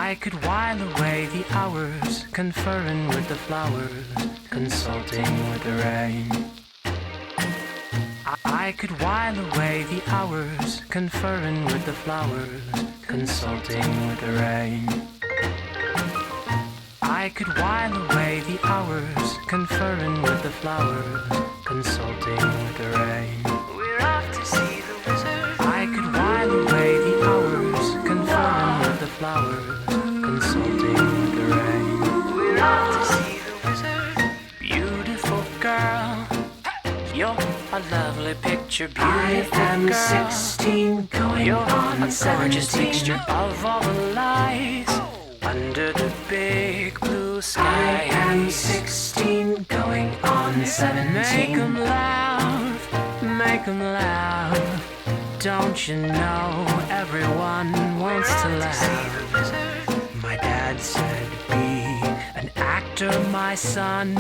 I could while away the hours, conferring with the flowers, consulting with the rain. I could while away the hours, conferring with the flowers, consulting with the rain. I could while away the hours, conferring with the flowers, consulting with the rain. We're off to see the wizard. I could while away the hours, conferring with the flowers, consulting with the rain. We're off to see the wizard. Beautiful girl, you're a lovely picture, beautiful I am girl. 16 going You're on a gorgeous 17. mixture of all the lights under the big blue sky. I am 16 going on 17. Make 'em laugh, make 'em laugh. Don't you know everyone wants to laugh? My dad said, be an actor, my son,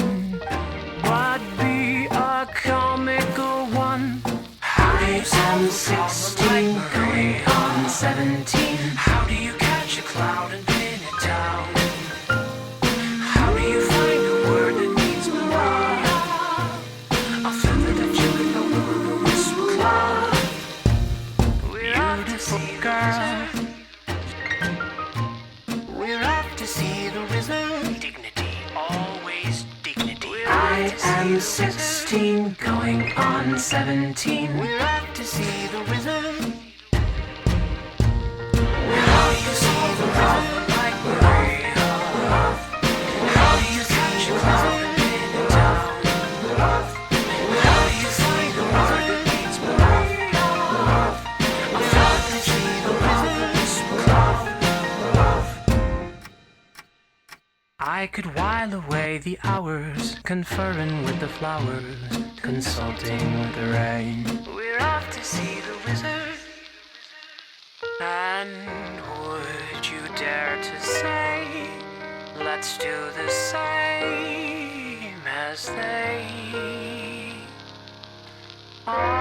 but be a comical one. I am 16 going on 17. How do you catch a cloud and pin it down? How do you find a word that means more? A feather that you can know with a whistle cloud. Beautiful girl, we're off to see the wizard. Dignity, always dignity. I am 16 going on 17. We're off to see the wizard. How do you see the rock? Like Maria. How do you catch a cloud and pin it down? How do you find a word that means Maria? I thought that you the wizard's cloud. I could while away the hours, conferring with the flowers, consulting with the rain. We're off to see the wizard. And would you dare to say, let's do the same as they are?